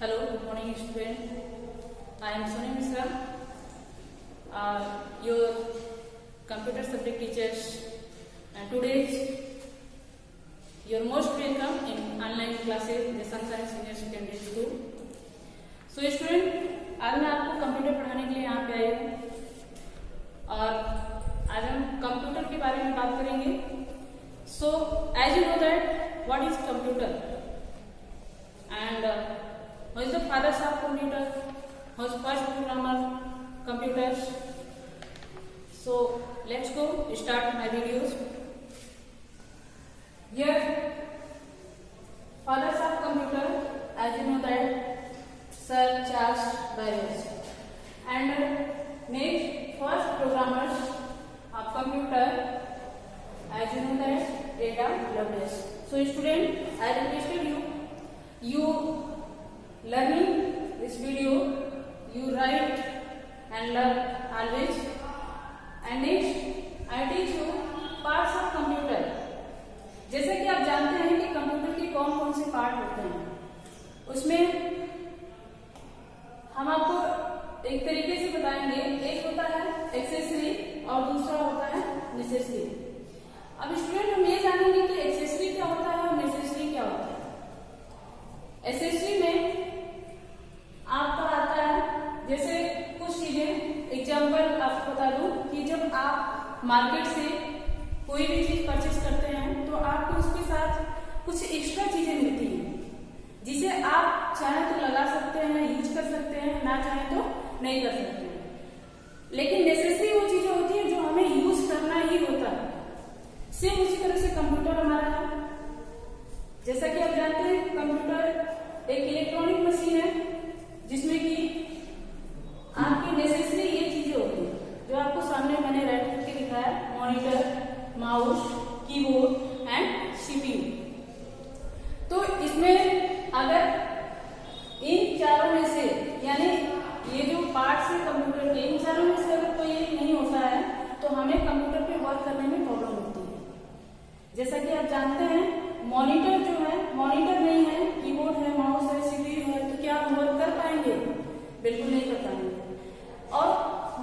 Hello, good morning student. I am Soni Misra, your computer subject teachers, and today your most welcome in online classes the Sunshine Senior Secondary School. So student, आज मैं आपको computer पढ़ाने के लिए यहाँ पे आई हूँ और आज हम कंप्यूटर के बारे में बात करेंगे. So as you know that what is computer and who is the fathers of computer, who is first programmer computers. So let's go start my videos. Here fathers of computer, as you know that Sir Charles Babbage, and next first programmers of computer, as you know that Ada Lovelace. So student, I requested you learning this video, you write and learn always. And next I teach you parts of computer. जैसे कि आप जानते हैं कि computer के कौन कौन से पार्ट होते हैं, उसमें हम आपको एक तरीके से बताएंगे. एक होता है एक्सेसरी और दूसरा होता है नेसेसरी. अब स्टूडेंट हम ये जानेंगे कि एक्सेसरी क्या होता है और नेसेसरी क्या होता है. एक्सेसरी में आपका आता है जैसे कुछ चीजें, एग्जाम्पल आपको बता दूं कि जब आप मार्केट से कोई भी चीज परचेज करते हैं तो आपको उसके साथ कुछ एक्स्ट्रा चीजें मिलती हैं जिसे आप चाहे तो लगा सकते हैं, यूज कर सकते हैं, ना चाहे तो नहीं कर सकते हैं. लेकिन नेसेसरी वो चीजें होती है जो हमें यूज करना ही होता है. सेम उसी तरह से कंप्यूटर हमारा है. जैसा कि आप जानते हैं कंप्यूटर एक इलेक्ट्रॉनिक मशीन है जिसमें कि आपकी नेसेसरी ये चीजें होती हैं जो आपको सामने मैंने रेड करके दिखाया: monitor, mouse, keyboard and CPU. तो इसमें अगर इन चारों में से, यानी ये जो पार्ट्स है कंप्यूटर के, इन चारों में से अगर कोई एक नहीं होता है तो हमें कंप्यूटर पे वर्क करने में प्रॉब्लम होती है. जैसा कि आप जानते हैं मॉनिटर जो है, मॉनिटर नहीं है, कीबोर्ड है, माउस है, सीपीयू है, तो क्या हम वर्क कर पाएंगे? बिल्कुल नहीं कर पाएंगे. और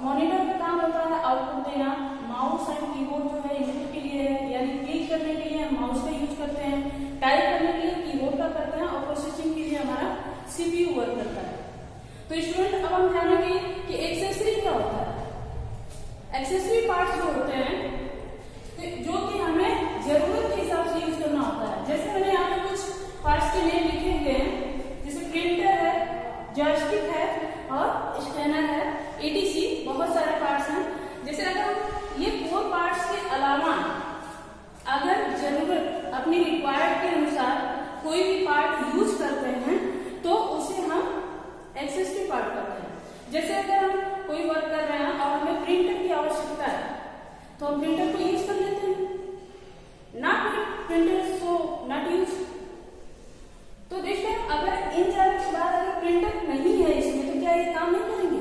मॉनिटर का काम होता है आउटपुट देना. माउस एंड कीबोर्ड जो है इनपुट के लिए है, यानी क्लिक करने के लिए हम माउस का यूज करते हैं, टाइप करने के लिए कीबोर्ड का करते हैं, और प्रोसेसिंग के लिए हमारा सीपीयू वर्क करता है. तो स्टूडेंट अब हम जानेंगे कि एक्सेसरी क्या होता है. एक्सेसरी पार्ट्स जो होते हैं जो कि हमें जरूरत के हिसाब से यूज करना होता है. जैसे मैंने यहाँ पे कुछ पार्ट्स के नेम लिखे हुए हैं, जैसे प्रिंटर है, जॉयस्टिक है और स्कैनर है, एटीसी. बहुत सारे पार्ट्स हैं. जैसे अगर ये 4 पार्ट्स के अलावा अगर जरूरत अपनी रिक्वायर्ड के अनुसार कोई भी पार्ट यूज करते हैं तो उसे हम एक्सेसरी पार्ट करते हैं. जैसे अगर हम कोई वर्क कर रहे हैं और हमें प्रिंटर की आवश्यकता है तो हम प्रिंटर को यूज कर लेते हैं. Not printer so not use. तो देखिए अगर इन चारों के बाद अगर प्रिंटर नहीं है इसमें तो क्या ये काम नहीं करेंगे?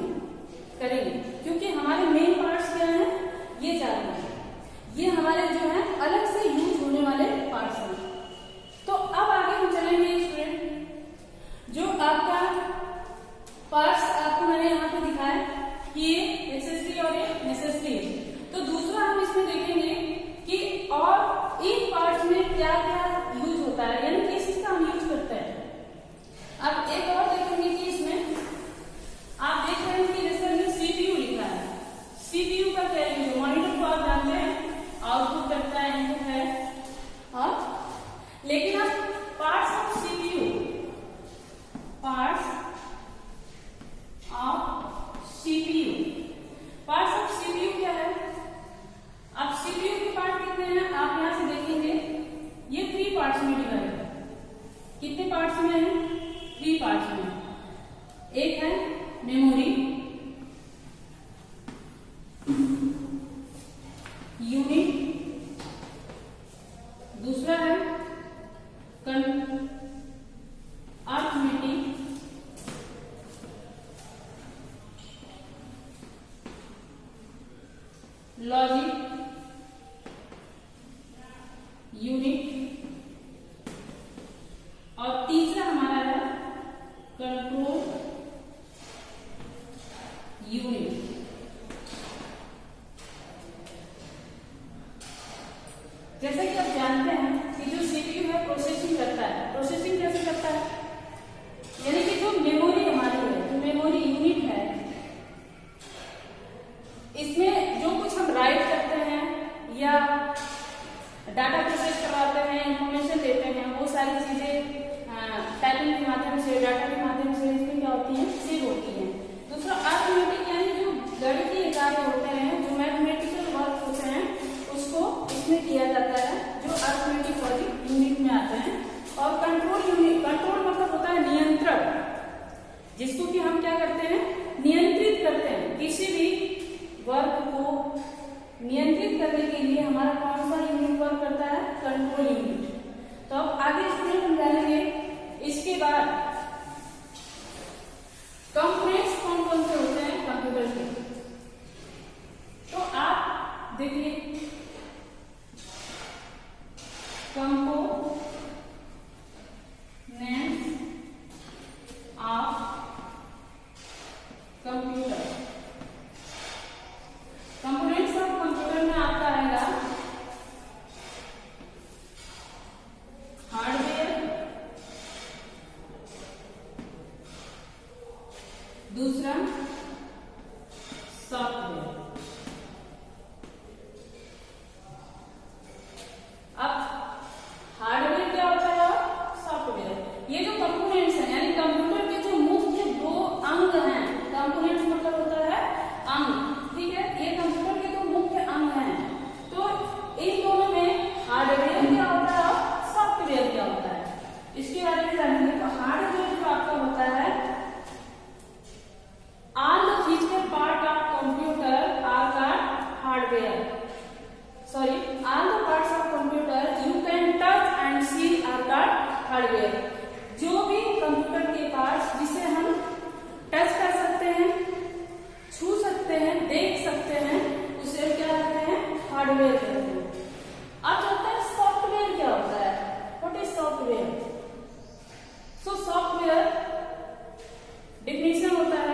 करेंगे, क्योंकि हमारे मेन पार्ट्स क्या हैं? ये चारों हैं. ये हमारे जो है अलग से यूज होने वाले पार्ट्स हैं. तो अब आगे हम चलेंगे स्टूडेंट. जो आपका पार्ट्स आपको मैंने यहाँ पे दिखाया कि ये एक्सेसरी और ये नेसेसरी है. तो दूसरा हम इसमें देखेंगे कि और इन पार्ट्स में क्या क्या यूज होता है, यानी किस चीज का हम यूज करते हैं. अब एक और देखेंगे कि इसमें आप देख रहे हैं कि जैसे हमने सीपीयू लिखा है. सीपीयू का क्या यूज है? मॉनिटर को आप जानते हैं आउटपुट करता है, इनपुट है. और लेकिन अब parts of CPU, parts of CPU, parts of CPU क्या है? अब सीपीयू के पार्ट कितने हैं आप यहां से देखेंगे. ये 3 पार्ट्स में डिवाइड है. कितने पार्ट्स में है? 3 पार्ट्स में. एक है मेमोरी, यूनिट, दूसरा है अर्थमेटिक, लॉजिक, यूनिट, और तीसरा हमारा है कंट्रोल जिसको कि हम क्या करते हैं, नियंत्रित करते हैं। किसी भी वर्क को नियंत्रित करने के लिए हमारा कौन सा यूनिट वर्क करता है, कंट्रोल यूनिट। तो अब आगे स्टूडेंट हम जानेंगे इसके बाद कंपोनेंट्स कौन कौन से होते हैं कंप्यूटर के। तो आप देखिए components of computer. Components of computer में आपका आएगा हार्डवेयर, दूसरा सॉफ्टवेयर। अब हार्डवेयर क्या होता है और सॉफ्टवेयर, ये जो कंपोनेंट्स हैं यानी कंप्यूटर के जो मुख्य दो अंग हैं, कंपोनेंट्स मतलब होता है अंग, ठीक है, ये कंप्यूटर के दो मुख्य अंग हैं। तो इन दोनों में हार्डवेयर क्या होता है और सॉफ्टवेयर क्या होता है, इसके बारे में जानेंगे। तो हार्डवेयर जो आपका होता है, all the physical part of computer are called hardware. Sorry, all the parts of computer you can touch and see are called hardware. जो भी कंप्यूटर के पार्ट्स जिसे हम टच कर सकते हैं, छू सकते हैं, देख सकते हैं, उसे क्या कहते हैं, हार्डवेयर कहते हैं। अब चलता है सॉफ्टवेयर क्या होता है। What is software? So software definition होता है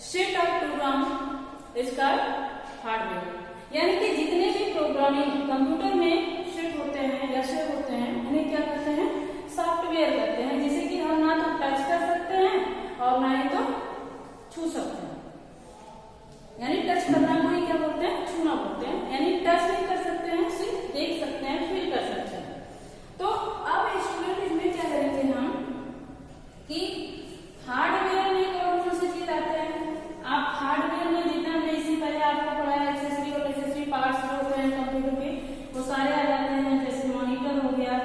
set of program is called hardware. यानी कि जितने भी प्रोग्रामिंग कंप्यूटर में सेट होते हैं या सेट होते हैं उन्हें क्या कहते हैं, सॉफ्टवेयर कहते हैं, जिसे कि हम ना तो टच कर सकते हैं और ना ही तो छू सकते हैं। यानी टच करना को ही क्या बोलते हैं, छूना बोलते हैं। यानी टच नहीं कर सकते हैं, सिर्फ देख सकते हैं, फील कर सकते हैं। तो अब स्टूडेंट इसमें क्या करेंगे हम कि हार्डवेयर में कौन कौन सी चीज आते हैं। आप हार्डवेयर में जितना हमने इससे पहले आपको पढ़ाया एक्सेसरी और एक्सेसरी पार्ट्स जो होते हैं कंप्यूटर के, वो सारे आ जाते हैं। जैसे मॉनिटर हो गया,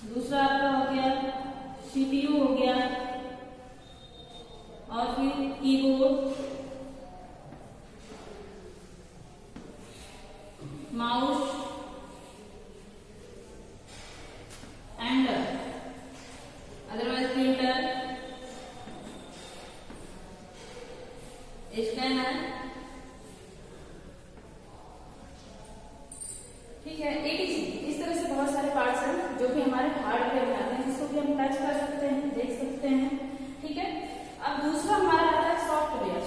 दूसरा आपका हो गया सीपीयू हो गया, और फिर keyboard, mouse and otherwise printer, scanner, ठीक है, एटीसी। इस तरह से बहुत सारे पार्ट्स हैं जो कि हमारे हार्डवेयर में आते हैं, जिसको कि हम टच कर सकते हैं, देख सकते हैं, ठीक है। अब दूसरा हमारा आता है सॉफ्टवेयर।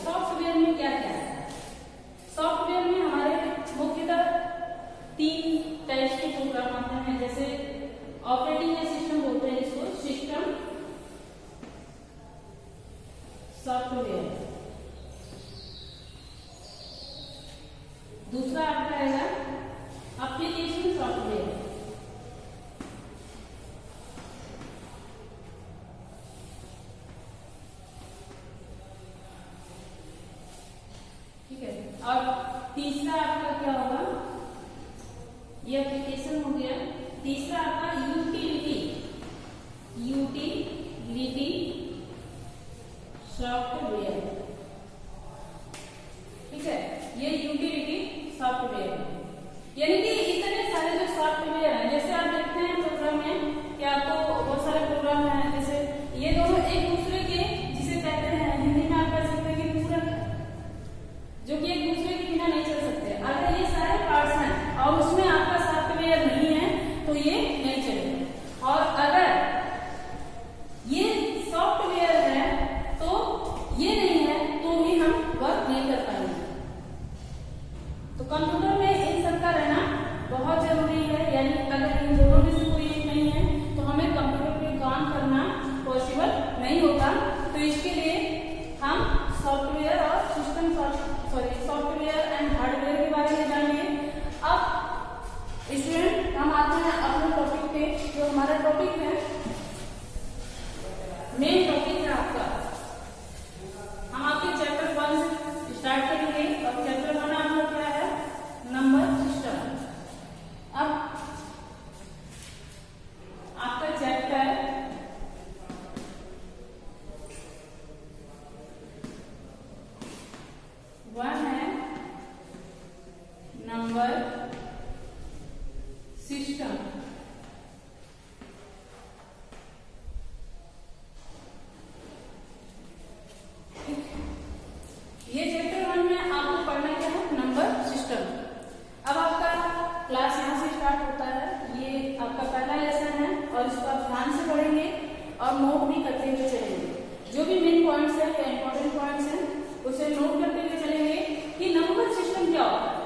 और नोट भी करते हुए चलेंगे। जो भी मेन पॉइंट्स है या इंपॉर्टेंट पॉइंट्स हैं उसे नोट करते हुए चलेंगे कि नंबर सिस्टम क्या होता है,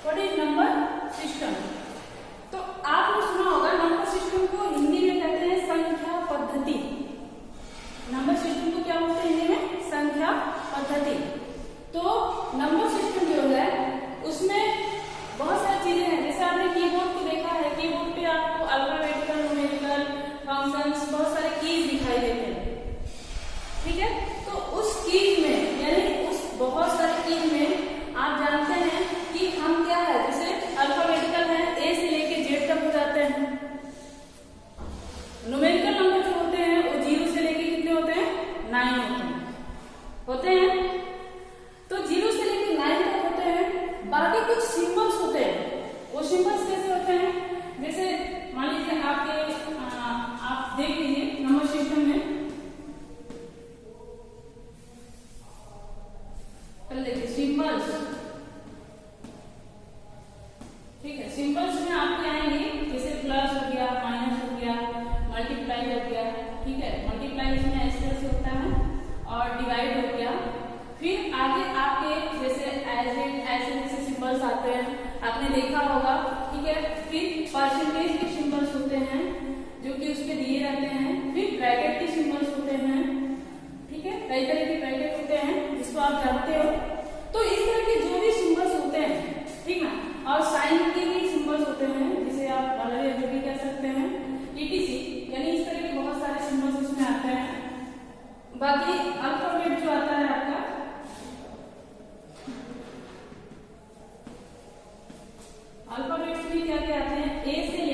व्हाट इज नंबर सिस्टम। तो आपने सुना होगा नंबर सिस्टम को हिंदी में कहते हैं संख्या पद्धति। नंबर सिस्टम को क्या बोलते हैं हिंदी में? संख्या पद्धति। तो नंबर सिस्टम जो है उसमें बहुत सारी चीजें हैं। जैसे आपने कीबोर्ड को देखा है, कीबोर्ड पे आपको अल्फाबेटिकल, न्यूमेरिकल, फंक्शंस, बहुत सारे कीज दिखाई देते हैं, ठीक है। तो उस कीज में यानी उस बहुत सारे कीज में आप जानते हैं कि हम क्या है, जैसे अल्फाबेटिकल है ए से लेके जेड तक हो जाते हैं। न्यूमेरिकल नंबर जो होते हैं वो 0 से लेके कितने होते हैं? 9 होते हैं। तो 0 से लेके 9 तक होते हैं। बाकी कुछ सिंबल्स होते हैं। वो सिंबल्स कैसे होते हैं? जैसे मान लीजिए आपके आप देख लीजिए नंबर सिस्टम में, पहले देखिए सिंबल्स, ठीक है। सिंबल्स में आपके आएंगे जैसे प्लस हो गया, माइनस हो गया, मल्टीप्लाई हो गया, ठीक है। मल्टीप्लाई इसमें इस तरह से होता है और डिवाइड हो गया। फिर आगे आपके जैसे ऐसे जैसे सिंबल्स आते हैं, आपने देखा होगा, ठीक है। फिर परसेंटेज के सिंबल्स होते हैं जो कि उसके दिए रहते हैं। फिर ब्रैकेट के सिंबल्स होते हैं, ठीक है। कई तरह के ब्रैकेट होते हैं जिसको आप जानते हो। तो इस तरह के जो भी सिंबल्स होते हैं, ठीक है। और साइन के भी सिंबल्स होते हैं जिसे आप डॉलर जो भी कह सकते हैं, ETC, यानी इस तरह के बहुत सारे सिंबल्स उसमें आते हैं। बाकी अल्फाबेट जो आता है आपका, अल्फाबेट्स में क्या क्या आते हैं? ए से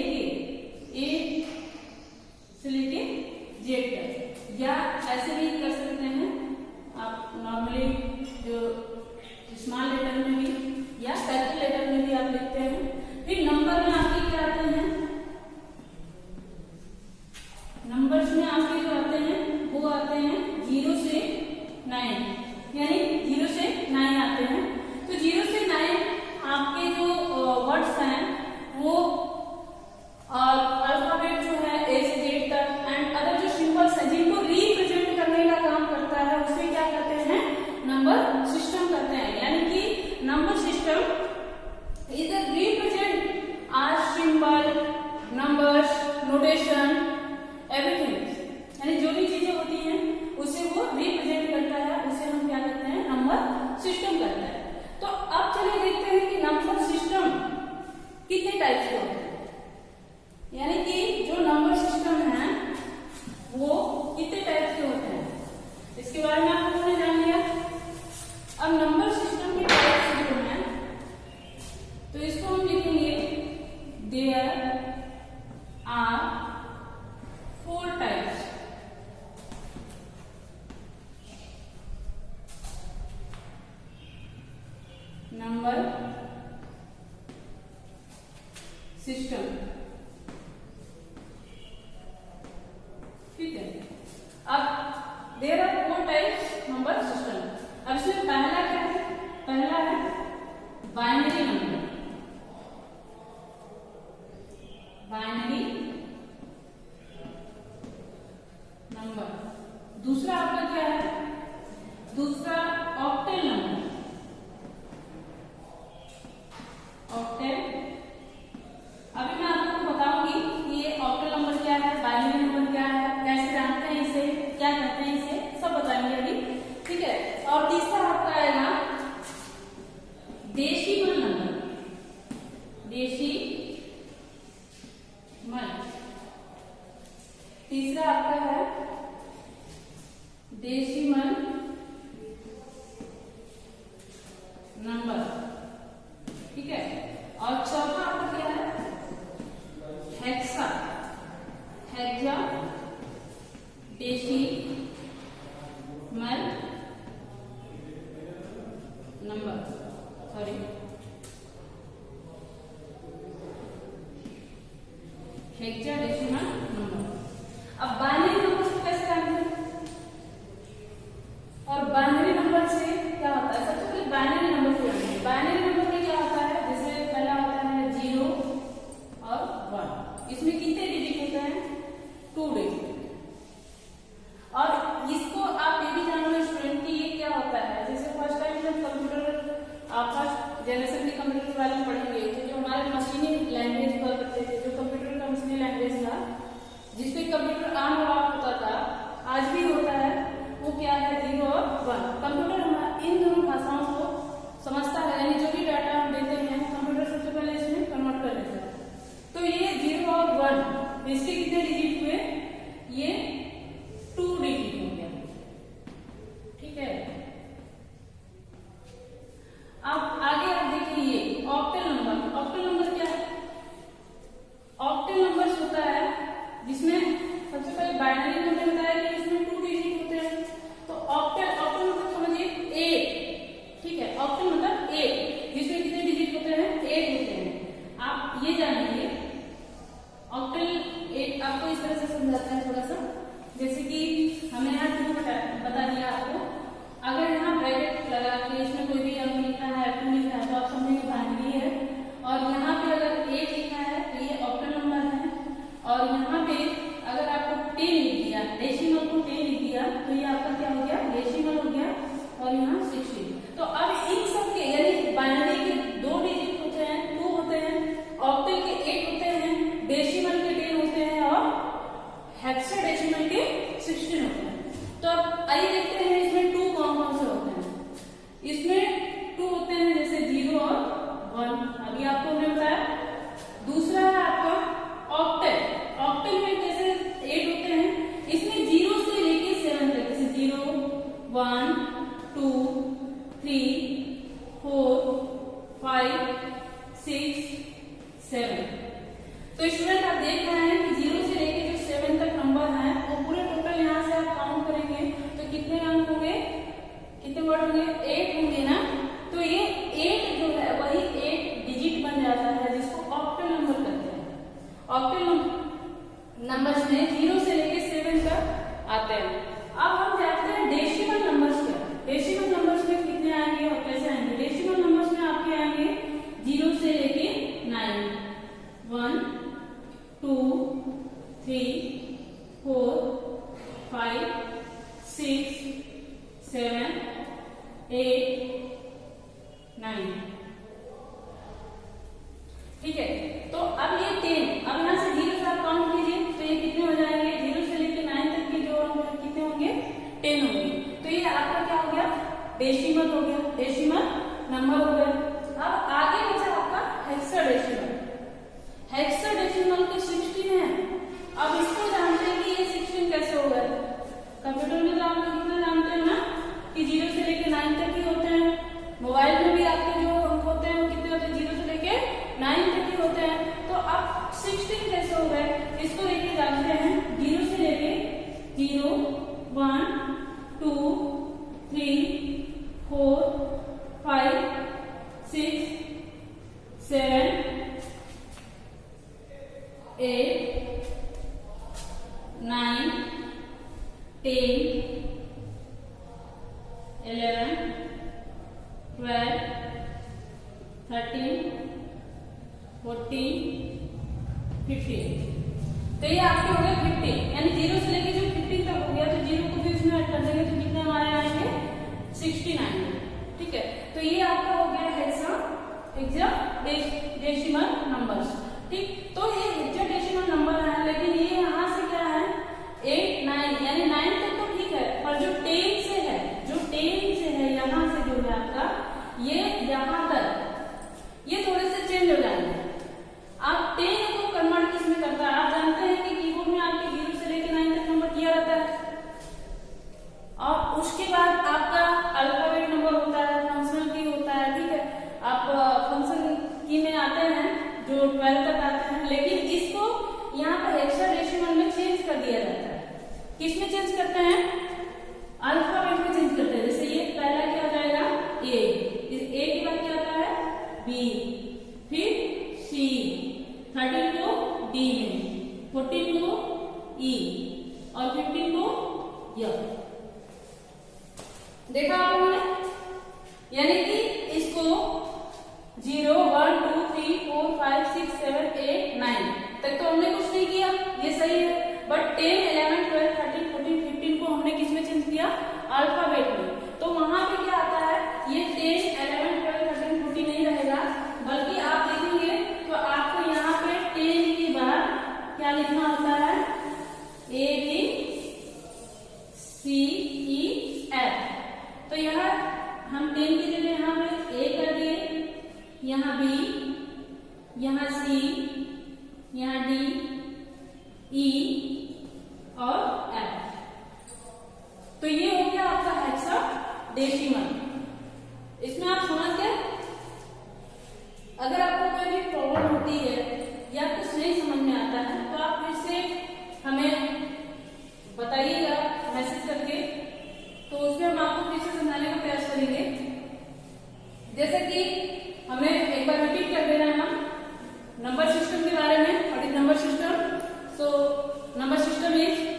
लेके जेड तक, या ऐसे भी कर सकते हैं आप नॉर्मली जो स्मॉल लेटर में भी या कैपिटल लेटर में भी आप लिखते हैं। फिर नंबर में आपके क्या आते हैं? नंबर्स में आपके जो आते हैं वो आते हैं 0 से 9, यानी 0 से 9 आते हैं। तो 0 से 9 आपके जो वर्ड्स हैं वो और अल्फाबेट जो है ए से जेड तक एंड अदर जो सिंबल्स हैं जिनको रिप्रेजेंट करने का काम करता है उसे क्या कहते हैं? नंबर सिस्टम कहते हैं। यानी कि number system is a represent are symbol, numbers, notation, everything, यानी जो भी चीजें होती हैं उसे वो रिप्रेजेंट करता है, उसे हम क्या कहते हैं? नंबर सिस्टम कहते हैं। तो अब चलिए देखते हैं कि नंबर सिस्टम कितने टाइप्स के होते हैं, यानी कि जो नंबर सिस्टम है वो कितने टाइप्स के होते हैं, इसके बारे में आप लोगों ने जान लिया। अब नंबर सिस्टम के टाइप्स जो हैं तो इसको हम लिखेंगे there are 4 types. Number system, ठीक है। अब there are 4 types number system. अब इसमें पहला क्या है? पहला है बाइनरी नंबर, बाइनरी नंबर। दूसरा आपका क्या है? दूसरा ऑक्टेल नंबर, ऑक्टेल। अभी मैं आप लोगों को बताऊंगी कि ये ऑक्टेल नंबर क्या है, बाइनरी नंबर क्या है, कैसे जानते हैं इसे, क्या कहते हैं इसे, सब बताएंगे अभी, ठीक है। और तीसरा आपका आएगा डेसिमल नंबर, डेसिमल। तीसरा आपका है डेसिमल नंबर, ठीक है। और चौथा आपका क्या है? Hexa, hexa decimal number, sorry hexadecimal number. अब बाइनरी नंबर से कैसे जानते हैं और बाइनरी नंबर से क्या होता है? सबसे पहले बाइनरी नंबर से जानते हैं। बाइनरी नंबर में क्या होता है? जैसे पहला होता है 0 और 1, इसमें कितने डिजिट होते हैं? 2 डिजिट। जिसमें कंप्यूटर ऑन और ऑफ होता था, आज भी होता है, वो क्या है 0 और 1। कंप्यूटर इन दोनों भाषाओं को समझता है, यानी जो भी डाटा हम देते हैं कंप्यूटर सबसे पहले इसमें कन्वर्ट कर लेता है। तो ये 0 और 1 इसके कितने डिजिट हुए, ये 2 डिजिट हो गया, ठीक है। अब आगे आप देखिए ऑक्टल नंबर। ऑक्टल नंबर क्या है, ऑक्टल नंबर्स होता है जिसमें सबसे पहले बाइनरी में हमने बताया कि इसमें 2 डिजिट होते हैं। तो ऑक्टल मतलब समझिए 8, ठीक है। ऑक्टल मतलब 8, जिसमें कितने डिजिट होते हैं, 8 होते हैं। आप ये जानिए ऑक्टल 8 आपको इस तरह से समझाते हैं थोड़ा सा, जैसे कि हमने यहाँ 2 बता दिया आपको। अगर यहाँ ब्रैकेट लगा के इसमें कोई भी अंक लिखा है, 2 लिखा है, तो आप समझेंगे बाइनरी है। और यहाँ पे अगर 8 लिखा है तो ये ऑक्टल नंबर है। और यहाँ पे अगर आपको 10 लिख दिया, डेसिमल को 10 लिख दिया, तो ये आपका क्या हो गया, डेसिमल हो गया। और यहाँ 16। तो अब इन सब के यानी बाइनरी के 2 डिजिट होते हैं, 2 होते हैं, ऑक्टल के 8 होते हैं, डेसिमल के 10 होते हैं और हेक्साडेसिमल के 16 होते हैं। तो अब आइए देखते हैं इसमें 2 कौन कौन से होते हैं। इसमें 2 होते हैं जैसे 0 और 1, अभी आपको हमने बताया। दूसरा है आपका ऑक्टल। ऑक्टल में कैसे 8 होते हैं, इसमें 0 से लेके 7 तक, जैसे 0, 1, 2, 3, 4, 5, 6, 7। तो स्टूडेंट आप देख रहे हैं कि 0 से लेके जो 7 तक नंबर है वो पूरे टोटल यहाँ से आप काउंट करेंगे तो कितने अंक होंगे, कितने वर्ड होंगे, 8 होंगे ना। तो ये 8 जो है वही 8 डिजिट बन जाता है, जिसको ऑक्टल नंबर कहते हैं। ऑक्टल नंबर्स में 0 से लेके 7 तक आते हैं। अब हम जानते हैं डेसिमल नंबर्स क्या है। डेसिमल नंबर्स में कितने आएंगे और कैसे आएंगे। डेसिमल नंबर्स में आपके आएंगे 0 से लेके 9, 1, 2, 3, 4, 5, 6, 7, 8, 9, ठीक है। तो अब ये 10, अब यहाँ से 0 से आप काउंट कीजिए तो ये कितने हो जाएंगे, 0 से लेके 9 तक के जो अंक कितने होंगे, 10 होंगे। तो ये आपका क्या हो गया, डेसिमल हो गया, डेसिमल नंबर हो गया। अब आगे बचा आपका हेक्साडेसिमल। हेक्साडेसिमल तो 16 है। अब इसको जानते हैं कि ये 16 कैसे हो गए। कंप्यूटर में तो आप लोग इतना जानते हैं ना कि 0 से लेके 9 तक ही होते हैं। मोबाइल में भी आपके जो अंक होते हैं वो कितने होते हैं, 0 से लेके 9 तक ही होते हैं। तो अब 16 कैसे हो गए, इसको लेके जानते हैं। 0 से लेके 0, 1, 2, 3, 4, 5, 6, 7, 8, 9, 10, 11, 12, 13, 14, 15। तो ये आपके हो गए 15, यानी 0 से लेके जो 15 तक हो गया तो 0 को भी इसमें ऐड कर देंगे तो कितने हमारे आएंगे, 16 आएंगे, ठीक है। तो ये आपका हो गया हेक्साडेसिमल नंबर्स, ठीक। तो ये हेक्साडेसिमल नंबर है, लेकिन ये यहाँ से क्या है 8, 9, यानी 9 तक तो ठीक है, पर जो 10 से है, जो 10 से है यहाँ से जो है आपका ये यहाँ तक ये थोड़े से चेंज हो जाएंगे। आप 10 को कन्वर्ट किसमें करता है, आप जानते हैं कि कीबोर्ड में आपके 0 से लेके 9 तक नंबर किया रहता है और उसके बाद आपका अल्फाबेट नंबर होता है, फंक्शनल की होता है, ठीक है। आप फंक्शन की में आते हैं जो 12 तक आते हैं, लेकिन इसको यहाँ पर हेक्साडेसिमल में चेंज कर दिया जाता है। किस में चेंज करते हैं, अल्फाबेट में चेंज करते हैं। जैसे ये पहला क्या हो जाएगा ए के बाद क्या आता है बी, फिर सी, 13 को डी में, 14 को ई और 15 को एफ। देखा आप लोगों ने, यानी कि इसको 0, 1, 2, 3, 4, 5, 6, 7, 8, 9 तक तो हमने कुछ नहीं किया, ये सही है। बट 10, 11, 12, 13, 14, 15 को हमने किस में चेंज किया, अल्फाबेट में। तो वहां पे क्या आता है, ये 10, 11, 12, 13, 14 नहीं रहेगा, बल्कि आप देखेंगे तो आपको यहाँ पे 10 के बाद क्या लिखना होता है, डेसिमल। इसमें आप समझ गए? अगर आपको कोई भी प्रॉब्लम होती है या कुछ नहीं समझ में आता है तो आप फिर से हमें बताइएगा मैसेज करके, तो उसमें हम आपको फिर से समझाने का प्रयास करेंगे। जैसे कि हमें एक बार रिपीट कर देना है हम नंबर सिस्टम के बारे में। What is number system? So number system is